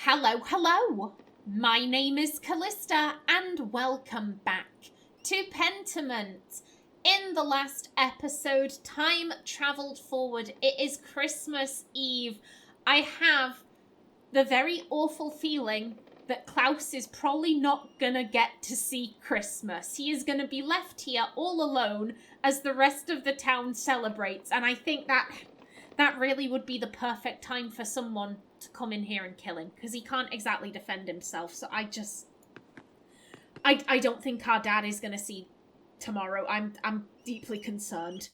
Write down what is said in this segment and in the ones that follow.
Hello, hello! My name is Callista and welcome back to Pentiment. In the last episode, time travelled forward. It is Christmas Eve. I have the very awful feeling that Klaus is probably not gonna get to see Christmas. He is gonna be left here all alone as the rest of the town celebrates, and I think that really would be the perfect time for someone to come in here and kill him, because he can't exactly defend himself. So I don't think our dad is going to see tomorrow. I'm deeply concerned.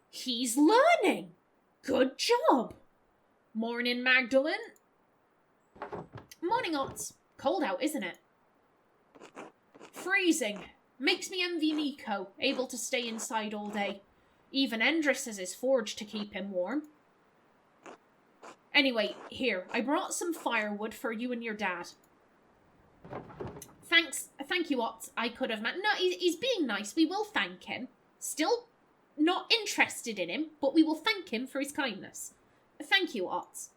He's learning. Good job. Morning, Magdalene. Morning, Otts. Cold out, isn't it? Freezing. Makes me envy Nico, able to stay inside all day. Even Endris has his forge to keep him warm. Anyway, here, I brought some firewood for you and your dad. Thank you, Otts. I could have met. No, he's being nice. We will thank him. Still not interested in him, but we will thank him for his kindness. Thank you, Otts.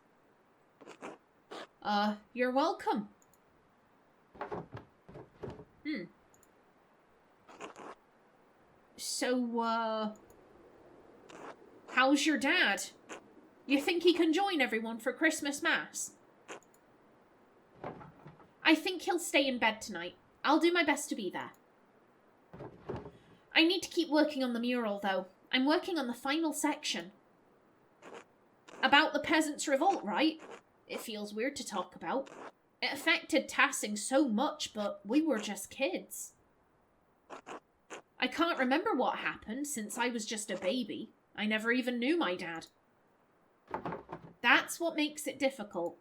You're welcome. So, how's your dad? You think he can join everyone for Christmas Mass? I think he'll stay in bed tonight. I'll do my best to be there. I need to keep working on the mural, though. I'm working on the final section. About the peasants' revolt, right? It feels weird to talk about. It affected Tassing so much, but we were just kids. I can't remember what happened since I was just a baby. I never even knew my dad. That's what makes it difficult.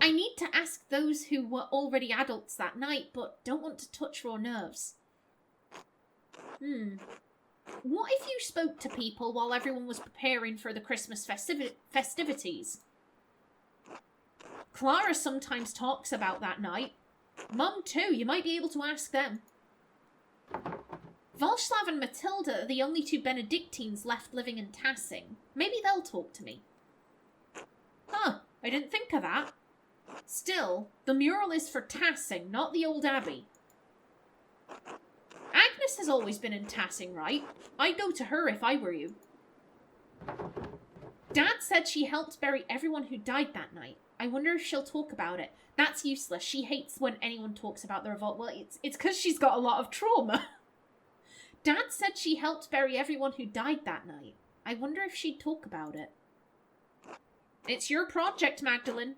I need to ask those who were already adults that night, but don't want to touch raw nerves. What if you spoke to people while everyone was preparing for the Christmas festivities? Clara sometimes talks about that night. Mum too, you might be able to ask them. Wojslav and Matilda are the only two Benedictines left living in Tassing. Maybe they'll talk to me. Huh, I didn't think of that. Still, the mural is for Tassing, not the old abbey. Agnes has always been in Tassing, right? I'd go to her if I were you. Dad said she helped bury everyone who died that night. I wonder if she'll talk about it. That's useless. She hates when anyone talks about the revolt. Well, it's because she's got a lot of trauma. Dad said she helped bury everyone who died that night. I wonder if she'd talk about it. It's your project, Magdalene.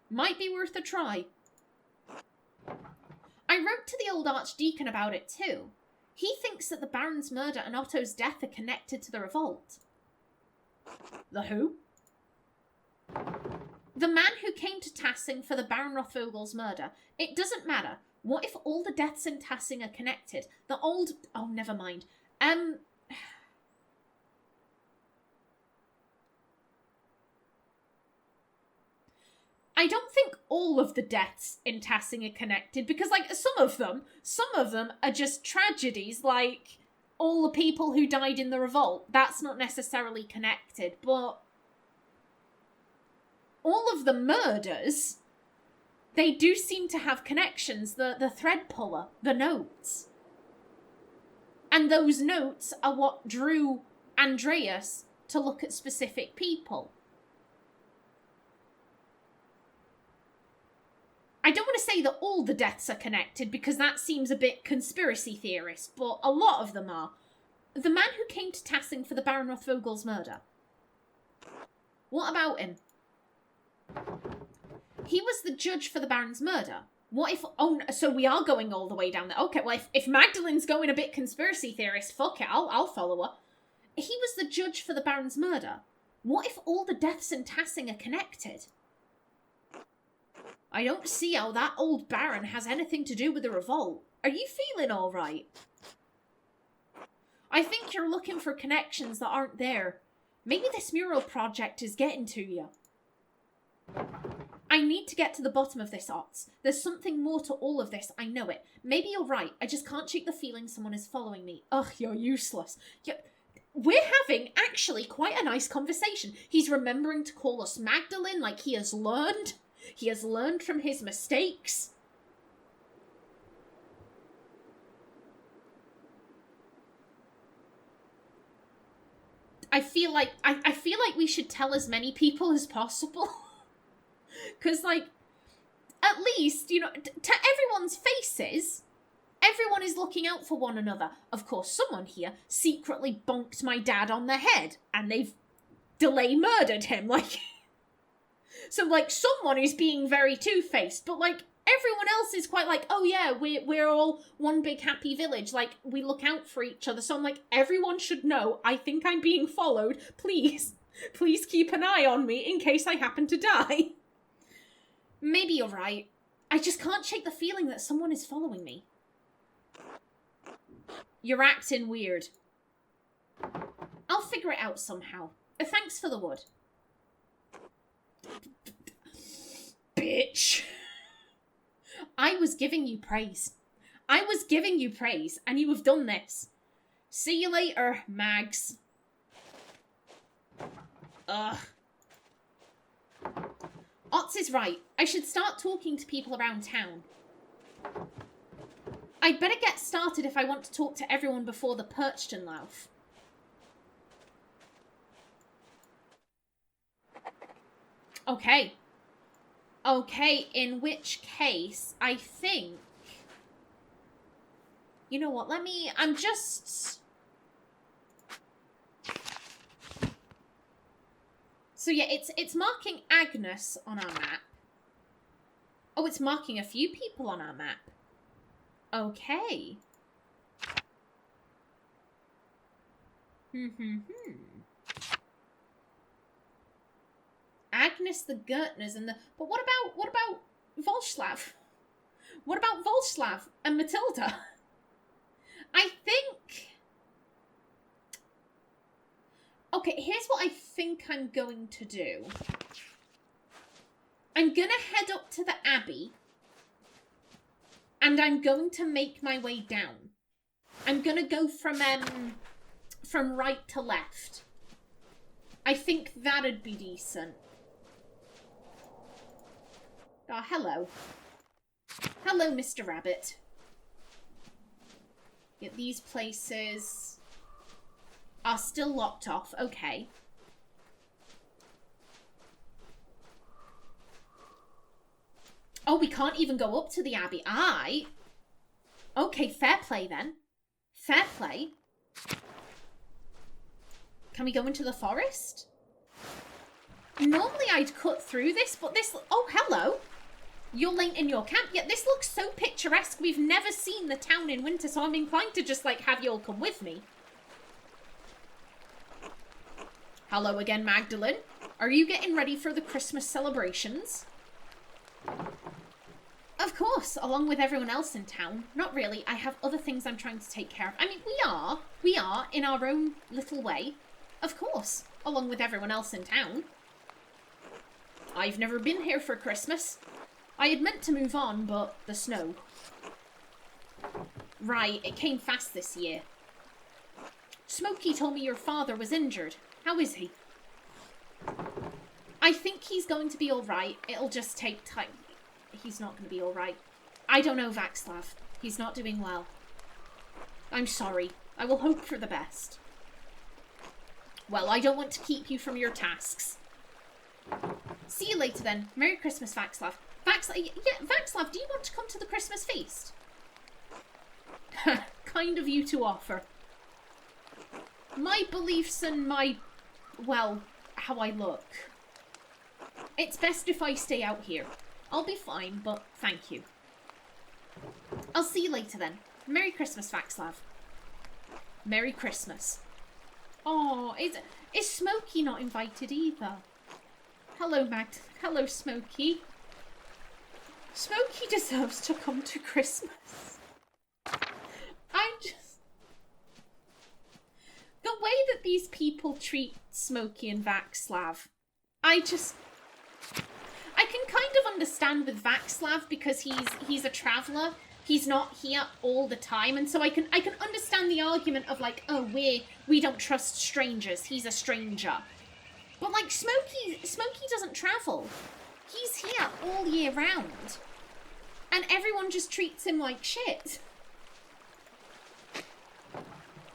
Might be worth a try. I wrote to the old archdeacon about it too. He thinks that the Baron's murder and Otto's death are connected to the revolt. The who? The man who came to Tassing for the Baron Rothvogel's murder. It doesn't matter. What if all the deaths in Tassing are connected? The old... Oh, never mind. I don't think all of the deaths in Tassing are connected, because, like, some of them are just tragedies, like all the people who died in the revolt. That's not necessarily connected, but all of the murders, they do seem to have connections. The thread puller, the notes. And those notes are what drew Andreas to look at specific people. I don't want to say that all the deaths are connected, because that seems a bit conspiracy theorist, but a lot of them are. The man who came to Tassing for the Baron Rothvogel's murder. What about him? He was the judge for the Baron's murder. What if... Oh, so we are going all the way down there. Okay, well, if Magdalene's going a bit conspiracy theorist, fuck it, I'll follow her. He was the judge for the Baron's murder. What if all the deaths in Tassing are connected? I don't see how that old Baron has anything to do with the revolt. Are you feeling all right? I think you're looking for connections that aren't there. Maybe this mural project is getting to you. I need to get to the bottom of this, Otts. There's something more to all of this, I know it. Maybe you're right, I just can't shake the feeling someone is following me. Ugh, you're useless. we're having actually quite a nice conversation. He's remembering to call us Magdalene, like he has learned. He has learned from his mistakes. I feel like we should tell as many people as possible. Because, like, at least, you know, to everyone's faces, everyone is looking out for one another. Of course, someone here secretly bonked my dad on the head, and they've delay murdered him, like... So, like, someone is being very two-faced, but, like, everyone else is quite like, oh yeah, we're all one big happy village, like, we look out for each other. So I'm like, everyone should know, I think I'm being followed. Please keep an eye on me in case I happen to die. Maybe you're right. I just can't shake the feeling that someone is following me. You're acting weird. I'll figure it out somehow. Thanks for the wood. Bitch. I was giving you praise. I was giving you praise, and you have done this. See you later, Mags. Ugh. Otz is right. I should start talking to people around town. I'd better get started if I want to talk to everyone before the Perchtenlauf. Okay. Okay, in which case, I think... You know what, I'm just... So yeah, it's marking Agnes on our map. Oh, it's marking a few people on our map. Okay. Agnes the Gertners and the... But what about Wojslav? What about Wojslav and Matilda? I think... Okay, here's what I think I'm going to do. I'm gonna head up to the Abbey. And I'm going to make my way down. I'm gonna go from right to left. I think that'd be decent. Oh, hello. Hello, Mr. Rabbit. Yet these places are still locked off. Okay. Oh, we can't even go up to the Abbey. Okay, fair play then. Fair play. Can we go into the forest? Normally I'd cut through this, but this... Oh, hello. You're late in your camp. Yeah, this looks so picturesque. We've never seen the town in winter, so I'm inclined to just, like, have you all come with me. Hello again, Magdalene. Are you getting ready for the Christmas celebrations? Of course, along with everyone else in town. Not really. I have other things I'm trying to take care of. I mean, we are, in our own little way. Of course, along with everyone else in town. I've never been here for Christmas. I had meant to move on, but the snow. Right, it came fast this year. Smokey told me your father was injured. How is he? I think he's going to be alright. It'll just take time. He's not going to be alright. I don't know, Wojslav. He's not doing well. I'm sorry. I will hope for the best. Well, I don't want to keep you from your tasks. See you later then. Merry Christmas, Wojslav. Wojslav, do you want to come to the Christmas feast? Kind of you to offer. My beliefs and well, how I look. It's best if I stay out here. I'll be fine, but thank you. I'll see you later then. Merry Christmas, Wojslav. Merry Christmas. Oh, is Smokey not invited either? Hello, Hello, Smokey. Smokey deserves to come to Christmas. The way that these people treat Smokey and Wojslav, I can kind of understand with Wojslav because he's a traveller He's not here all the time, and so I can understand the argument of like, oh, we don't trust strangers. He's a stranger. But like Smokey doesn't travel. He's here all year round. And everyone just treats him like shit.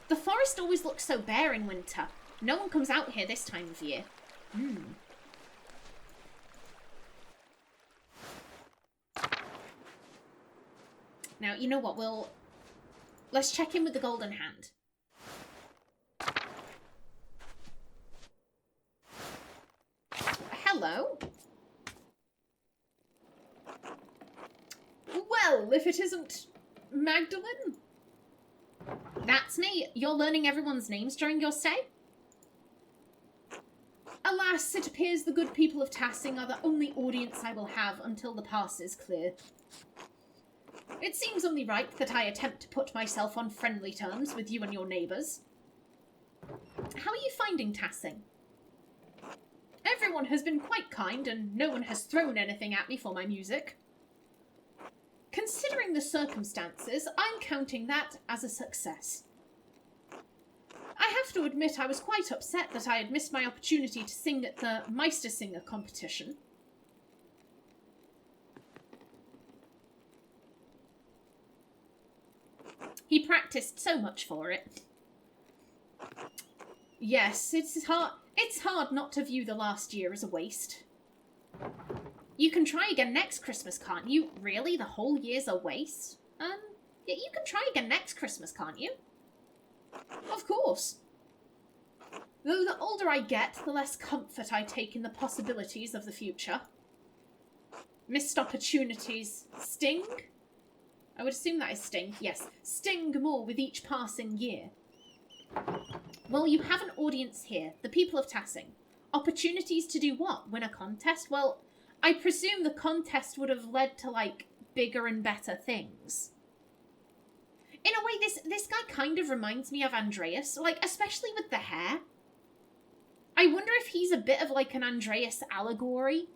The forest always looks so bare in winter. No one comes out here this time of year. Now, you know what? Let's check in with the Golden Hand. Hello? Well, if it isn't Magdalene? That's me. You're learning everyone's names during your stay? Alas, it appears the good people of Tassing are the only audience I will have until the pass is clear. It seems only right that I attempt to put myself on friendly terms with you and your neighbours. How are you finding Tassing? Everyone has been quite kind, and no one has thrown anything at me for my music. Considering the circumstances, I'm counting that as a success. I have to admit I was quite upset that I had missed my opportunity to sing at the Meistersinger competition. He practiced so much for it. Yes, it's hard not to view the last year as a waste. You can try again next Christmas, can't you? Really? The whole year's a waste? Yeah, you can try again next Christmas, can't you? Of course. Though the older I get, the less comfort I take in the possibilities of the future. Missed opportunities sting? I would assume that is sting. Yes, sting more with each passing year. Well, you have an audience here, the people of Tassing. Opportunities to do what? Win a contest? Well, I presume the contest would have led to, like, bigger and better things. In a way, this guy kind of reminds me of Andreas, like, especially with the hair. I wonder if he's a bit of, like, an Andreas allegory.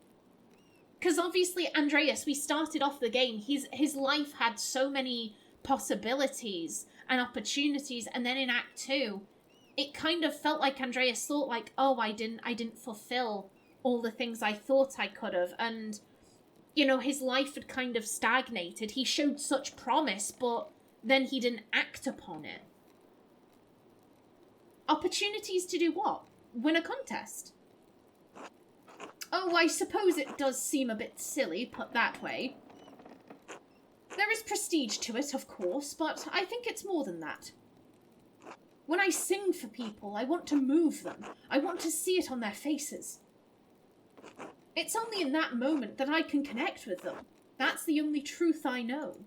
Because obviously, Andreas, we started off the game, his life had so many possibilities and opportunities, and then in Act 2, it kind of felt like Andreas thought, like, oh, I didn't fulfill all the things I thought I could have, and, you know, his life had kind of stagnated. He showed such promise, but then he didn't act upon it. Opportunities to do what? Win a contest? Oh, I suppose it does seem a bit silly, put that way. There is prestige to it, of course, but I think it's more than that. When I sing for people, I want to move them. I want to see it on their faces. It's only in that moment that I can connect with them. That's the only truth I know.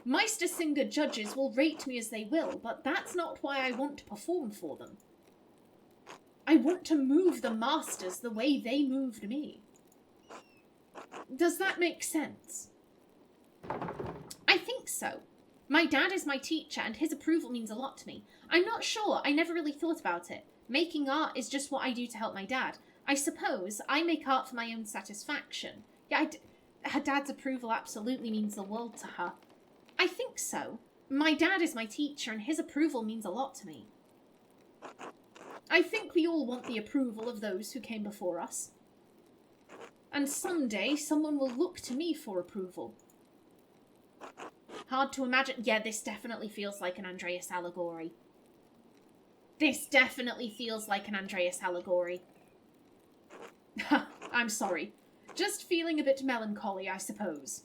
Meistersinger judges will rate me as they will, but that's not why I want to perform for them. I want to move the masters the way they moved me. Does that make sense? I think so. My dad is my teacher, and his approval means a lot to me. I'm not sure. I never really thought about it. Making art is just what I do to help my dad. I suppose I make art for my own satisfaction. Yeah, her dad's approval absolutely means the world to her. I think so. My dad is my teacher, and his approval means a lot to me. I think we all want the approval of those who came before us. And someday, someone will look to me for approval. Hard to imagine. Yeah, this definitely feels like an Andreas allegory. This definitely feels like an Andreas allegory. I'm sorry. Just feeling a bit melancholy, I suppose.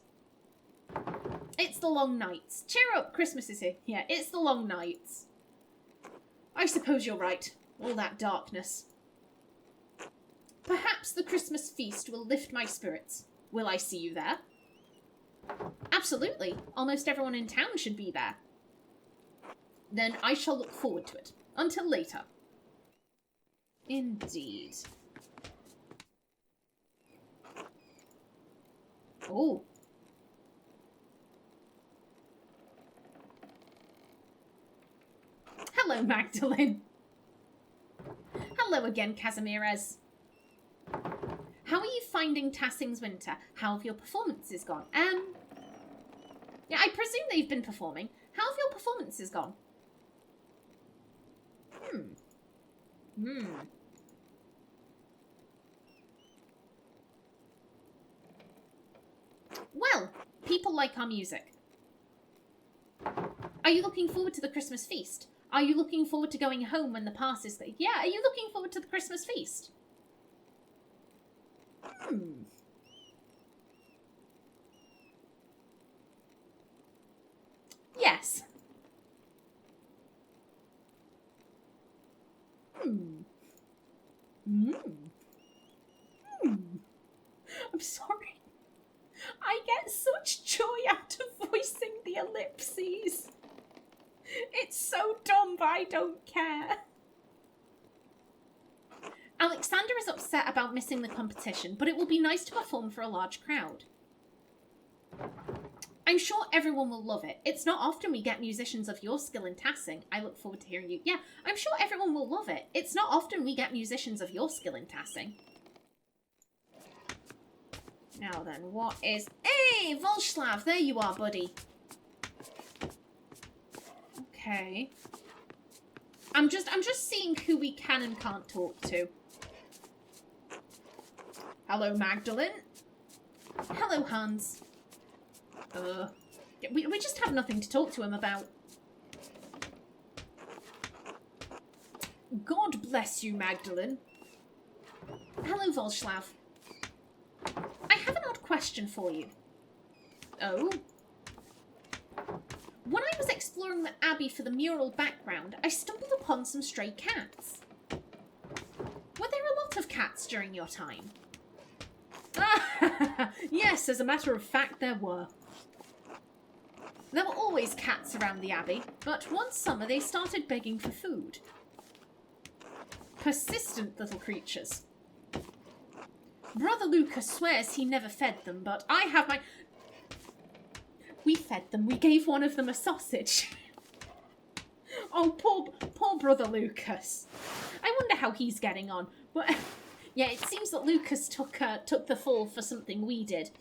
It's the long nights. Cheer up, Christmas is here. Yeah, it's the long nights. I suppose you're right. All that darkness. Perhaps the Christmas feast will lift my spirits. Will I see you there? Absolutely. Almost everyone in town should be there. Then I shall look forward to it. Until later. Indeed. Oh. Hello, Magdalene. Hello again, Casimirez. How are you finding Tassing's winter? How have your performances gone? Yeah, I presume they've been performing. How have your performances gone? Well, people like our music. Are you looking forward to the Christmas feast? Are you looking forward to going home when the pass is... Yeah, are you looking forward to the Christmas feast? Yes. I'm sorry. I get such joy out of voicing the ellipses. It's so dumb, but I don't care. Alexander is upset about missing the competition, but it will be nice to perform for a large crowd. I'm sure everyone will love it. It's not often we get musicians of your skill in tassing. I look forward to hearing you. Yeah, I'm sure everyone will love it. It's not often we get musicians of your skill in tassing. Now then, what is... Hey, Wojslav, there you are, buddy. Okay. I'm just seeing who we can and can't talk to. Hello, Magdalene. Hello, Hans. We just have nothing to talk to him about. God bless you, Magdalene. Hello, Wojslav. I have an odd question for you. Oh? When I was exploring the Abbey for the mural background, I stumbled upon some stray cats. Were there a lot of cats during your time? Yes, as a matter of fact, there were. There were always cats around the Abbey, but one summer they started begging for food. Persistent little creatures. Brother Lucas swears he never fed them, but I have my... We fed them. We gave one of them a sausage. Oh, poor Brother Lucas. I wonder how he's getting on. But yeah, it seems that Lucas took the fall for something we did.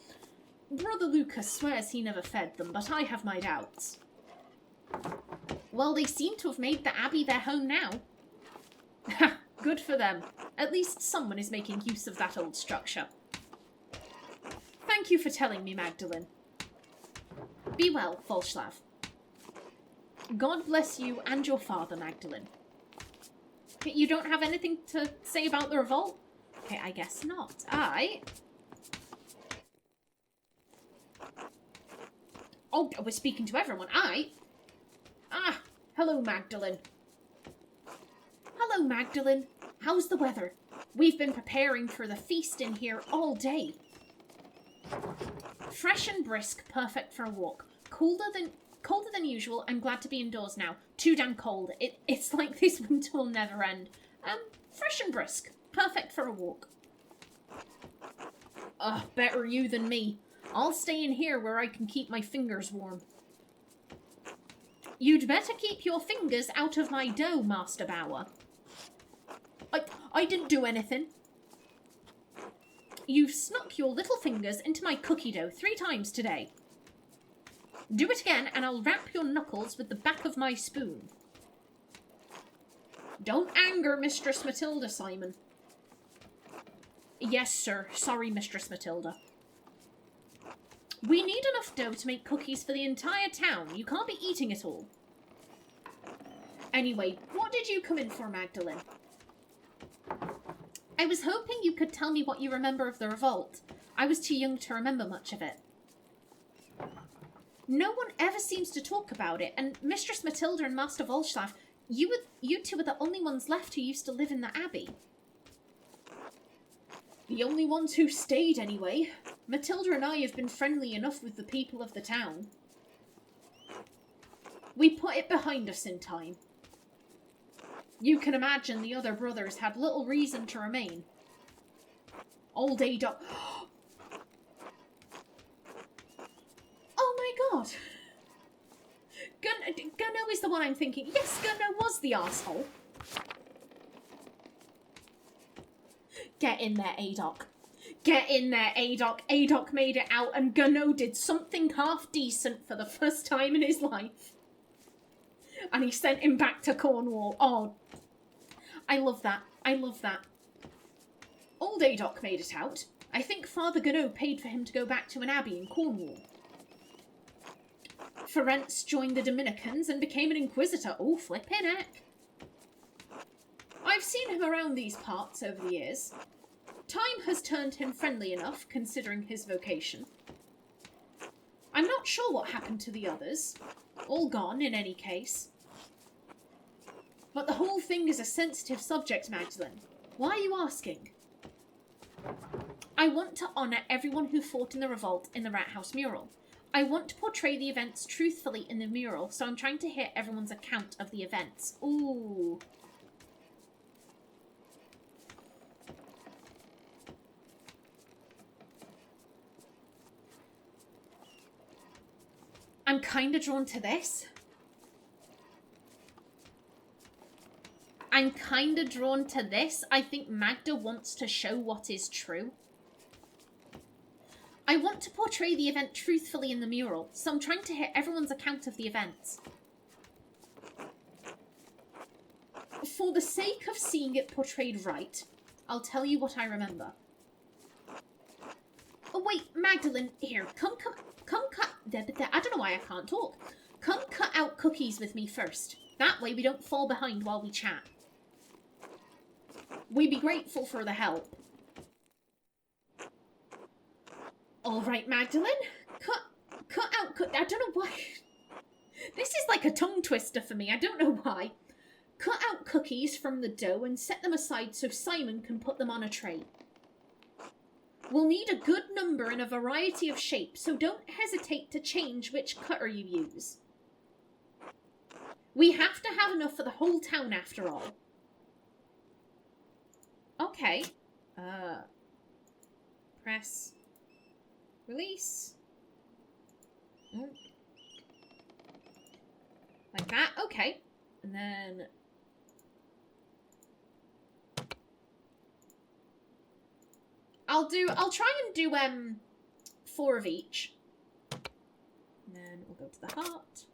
Brother Lucas swears he never fed them, but I have my doubts. Well, they seem to have made the Abbey their home now. Good for them. At least someone is making use of that old structure. Thank you for telling me, Magdalene. Be well, Wojslav. God bless you and your father, Magdalene. You don't have anything to say about the revolt? Okay, I guess not. Oh, we're speaking to everyone. Hello, Magdalene. Hello, Magdalene. How's the weather? We've been preparing for the feast in here all day. Fresh and brisk, perfect for a walk. Colder than usual. I'm glad to be indoors now. Too damn cold. It's like this winter will never end. Fresh and brisk, perfect for a walk. Better you than me. I'll stay in here where I can keep my fingers warm. You'd better keep your fingers out of my dough, Master Bauer. I didn't do anything. You've snuck your little fingers into my cookie dough 3 times today. Do it again and I'll wrap your knuckles with the back of my spoon. Don't anger Mistress Matilda, Simon. Yes, sir. Sorry, Mistress Matilda. We need enough dough to make cookies for the entire town. You can't be eating it all. Anyway, what did you come in for, Magdalene? I was hoping you could tell me what you remember of the revolt. I was too young to remember much of it. No one ever seems to talk about it, and Mistress Matilda and Master Wojslav, you two are the only ones left who used to live in the Abbey. The only ones who stayed, anyway. Matilda and I have been friendly enough with the people of the town. We put it behind us in time. You can imagine the other brothers had little reason to remain. Old Ada... Oh my god! Gunno is the one I'm thinking. Yes, Gunno was the arsehole. Get in there, Adok. Get in there, Adoc. Adoc made it out, and Gano did something half decent for the first time in his life. And he sent him back to Cornwall. Oh, I love that. I love that. Old Adoc made it out. I think Father Gano paid for him to go back to an abbey in Cornwall. Ferenc joined the Dominicans and became an inquisitor. Oh, flippin' heck. I've seen him around these parts over the years. Time has turned him friendly enough, considering his vocation. I'm not sure what happened to the others. All gone, in any case. But the whole thing is a sensitive subject, Magdalene. Why are you asking? I want to honour everyone who fought in the revolt in the Rat House mural. I want to portray the events truthfully in the mural, so I'm trying to hear everyone's account of the events. Ooh. I'm kind of drawn to this. I'm kind of drawn to this. I think Magda wants to show what is true. I want to portray the event truthfully in the mural, so I'm trying to hear everyone's account of the events. For the sake of seeing it portrayed right, I'll tell you what I remember. Oh wait, Magdalene, here, come cut. I don't know why I can't talk. Come cut out cookies with me first. That way we don't fall behind while we chat. We'd be grateful for the help. Alright, Magdalene. Cut out. I don't know why. This is like a tongue twister for me. I don't know why. Cut out cookies from the dough and set them aside so Simon can put them on a tray. We'll need a good number in a variety of shapes, so don't hesitate to change which cutter you use. We have to have enough for the whole town after all. Okay. Press. Release. Like that. Okay. And then... I'll try and do 4 of each. And then we'll go to the heart.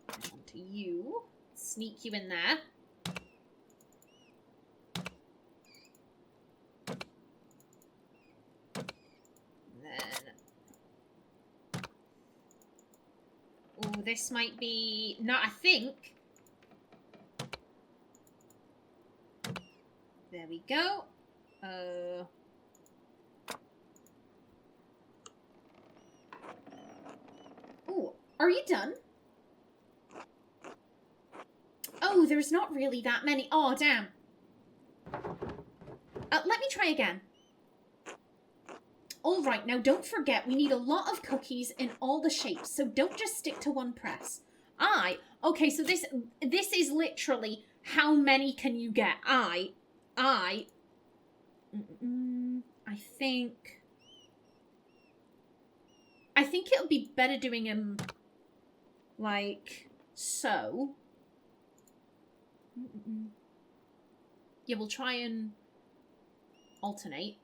And onto you. Sneak you in there. Oh, this might be... No, I think... There we go. Oh, are you done? Oh, there's not really that many. Oh, damn. Let me try again. Alright, now don't forget, we need a lot of cookies in all the shapes, so don't just stick to one press. Okay, so this is literally how many can you get? I think it'll be better doing them like so. Yeah, we'll try and alternate.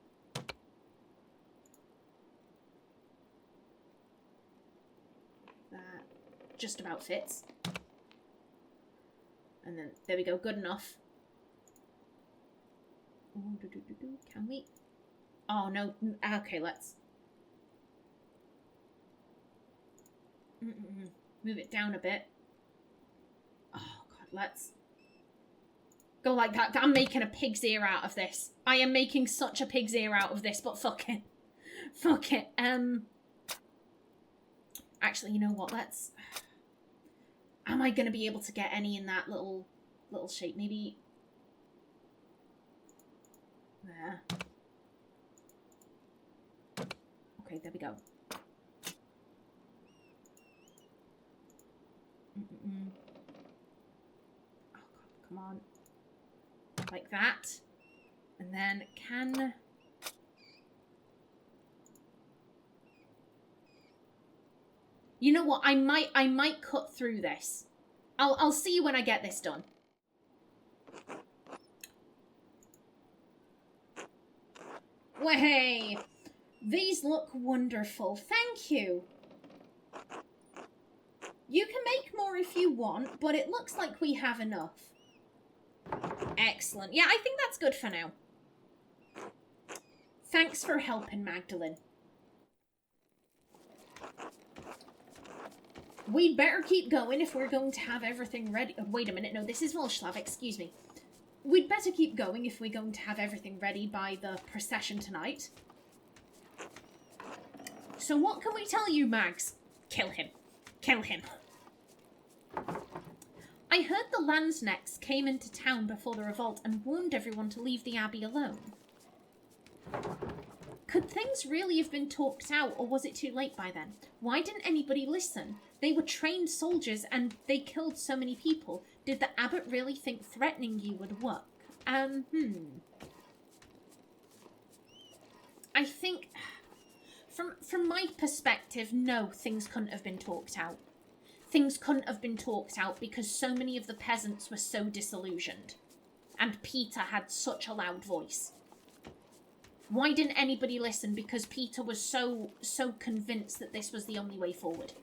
That just about fits. And then, there we go, good enough. Ooh, can we? Oh, no. Okay, let's... Move it down a bit. Oh, God, let's... Go like that. I'm making a pig's ear out of this. I am making such a pig's ear out of this, but fuck it. Fuck it. Actually, you know what? Let's... Am I going to be able to get any in that little shape? Maybe... There. Okay, there we go. Oh, God, come on. Like that. And then can... You know what? I might cut through this. I'll see you when I get this done. Way, these look wonderful. Thank you. You can make more if you want, but it looks like we have enough. Excellent. Yeah, I think that's good for now. Thanks for helping, Magdalene. We'd better keep going if we're going to have everything ready. Oh, wait a minute. No, this is Wojslav. Excuse me. We'd better keep going if we're going to have everything ready by the procession tonight. So what can we tell you, Mags? Kill him. Kill him. I heard the Landsnecks came into town before the revolt and warned everyone to leave the abbey alone. Could things really have been talked out, or was it too late by then? Why didn't anybody listen? They were trained soldiers and they killed so many people. Did the abbot really think threatening you would work? I think, from my perspective, no, things couldn't have been talked out. Things couldn't have been talked out because so many of the peasants were so disillusioned. And Peter had such a loud voice. Why didn't anybody listen? Because Peter was so convinced that this was the only way forward.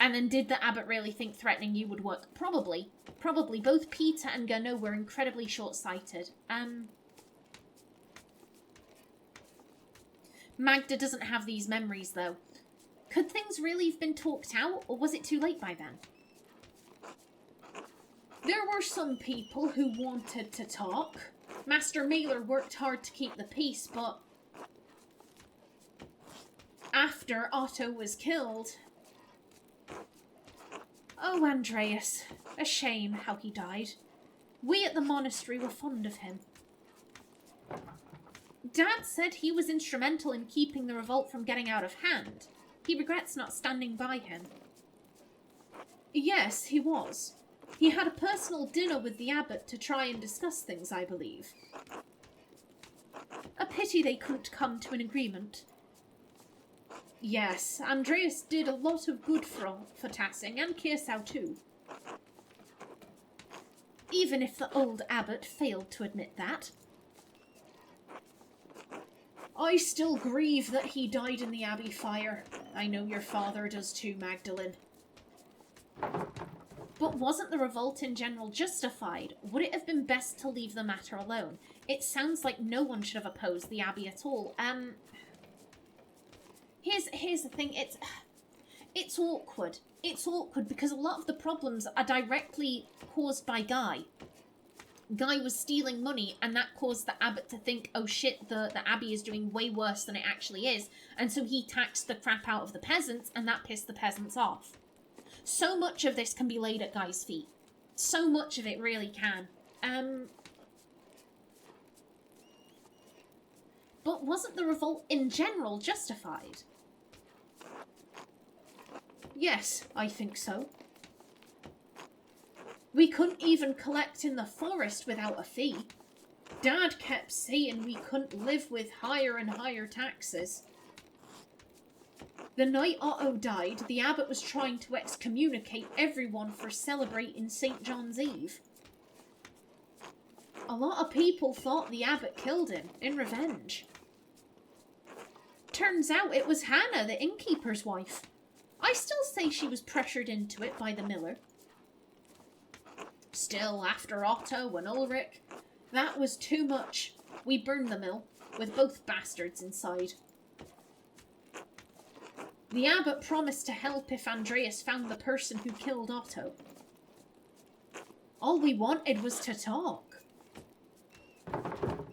And then did the abbot really think threatening you would work? Probably. Probably. Both Peter and Gano were incredibly short-sighted. Magda doesn't have these memories, though. Could things really have been talked out, or was it too late by then? There were some people who wanted to talk. Master Mailer worked hard to keep the peace, but after Otto was killed... Oh, Andreas. A shame how he died. We at the monastery were fond of him. Dad said he was instrumental in keeping the revolt from getting out of hand. He regrets not standing by him. Yes, he was. He had a personal dinner with the abbot to try and discuss things, I believe. A pity they couldn't come to an agreement. Yes, Andreas did a lot of good for Tassing, and Kirsau too. Even if the old abbot failed to admit that. I still grieve that he died in the abbey fire. I know your father does too, Magdalene. But wasn't the revolt in general justified? Would it have been best to leave the matter alone? It sounds like no one should have opposed the abbey at all. Here's the thing, it's awkward. It's awkward because a lot of the problems are directly caused by Guy. Guy was stealing money, and that caused the abbot to think, oh shit, the abbey is doing way worse than it actually is, and so he taxed the crap out of the peasants, and that pissed the peasants off. So much of this can be laid at Guy's feet. So much of it really can. But wasn't the revolt in general justified? Yes, I think so. We couldn't even collect in the forest without a fee. Dad kept saying we couldn't live with higher and higher taxes. The night Otto died, the abbot was trying to excommunicate everyone for celebrating St. John's Eve. A lot of people thought the abbot killed him in revenge. Turns out it was Hannah, the innkeeper's wife. I still say she was pressured into it by the miller. Still, after Otto and Ulrich, that was too much. We burned the mill, with both bastards inside. The abbot promised to help if Andreas found the person who killed Otto. All we wanted was to talk.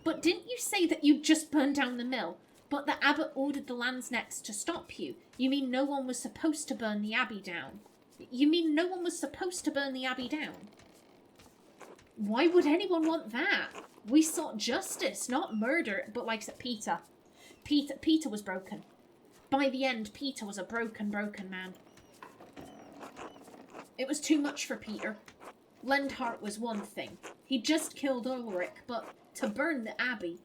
But didn't you say that you'd just burned down the mill, but the abbot ordered the Landsnecks to stop you? You mean no one was supposed to burn the abbey down? Why would anyone want that? We sought justice, not murder. But like I said, Peter was broken. By the end, Peter was a broken man. It was too much for Peter. Lendhart was one thing. He just killed Ulrich, but to burn the abbey...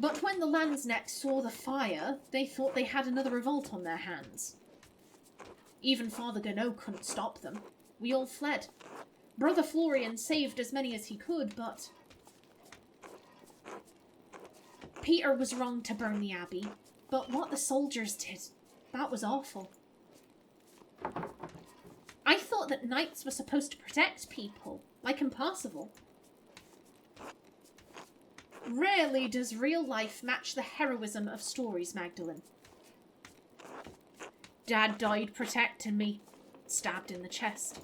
But when the Landsneck saw the fire, they thought they had another revolt on their hands. Even Father Gano couldn't stop them. We all fled. Brother Florian saved as many as he could, but Peter was wrong to burn the abbey. But what the soldiers did, that was awful. I thought that knights were supposed to protect people, like in Parsifal. Rarely does real life match the heroism of stories, Magdalene. Dad died protecting me, stabbed in the chest.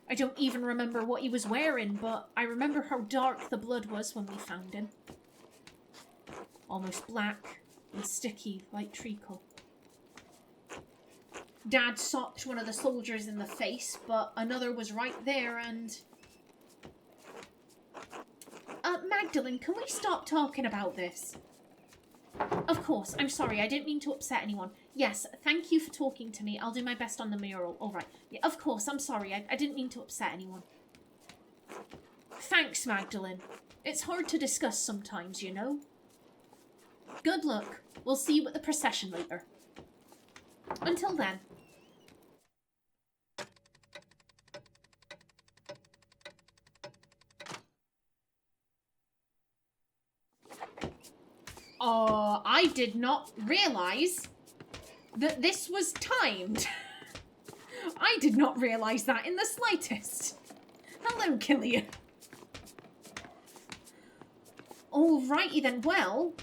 I don't even remember what he was wearing, but I remember how dark the blood was when we found him. Almost black and sticky like treacle. Dad socked one of the soldiers in the face, but another was right there and... Magdalene, can we stop talking about this? Of course, I'm sorry, I didn't mean to upset anyone. Yes, thank you for talking to me. I'll do my best on the mural. All right. Yeah, of course, I'm sorry, I didn't mean to upset anyone. Thanks, Magdalene. It's hard to discuss sometimes, you know. Good luck. We'll see you at the procession later. Until then. I did not realise that this was timed. I did not realise that in the slightest. Hello, Killian. Alrighty then, well,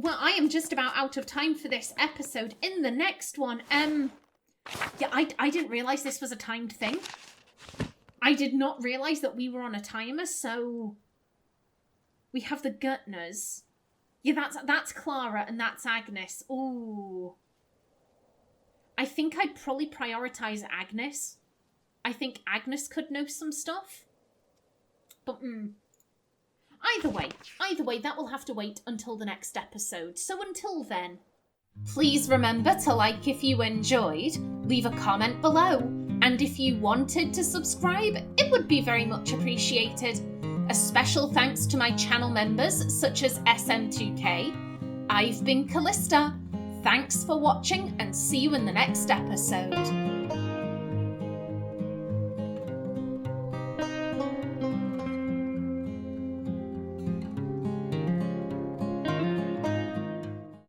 I am just about out of time for this episode. In the next one, yeah, I didn't realise this was a timed thing. I did not realise that we were on a timer, so... We have the Gutners. Yeah, that's Clara and that's Agnes. Ooh. I think I'd probably prioritise Agnes. I think Agnes could know some stuff. But, Either way, that will have to wait until the next episode. So until then, please remember to like if you enjoyed, leave a comment below, and if you wanted to subscribe, it would be very much appreciated. A special thanks to my channel members such as SM2K. I've been Kallista. Thanks for watching and see you in the next episode.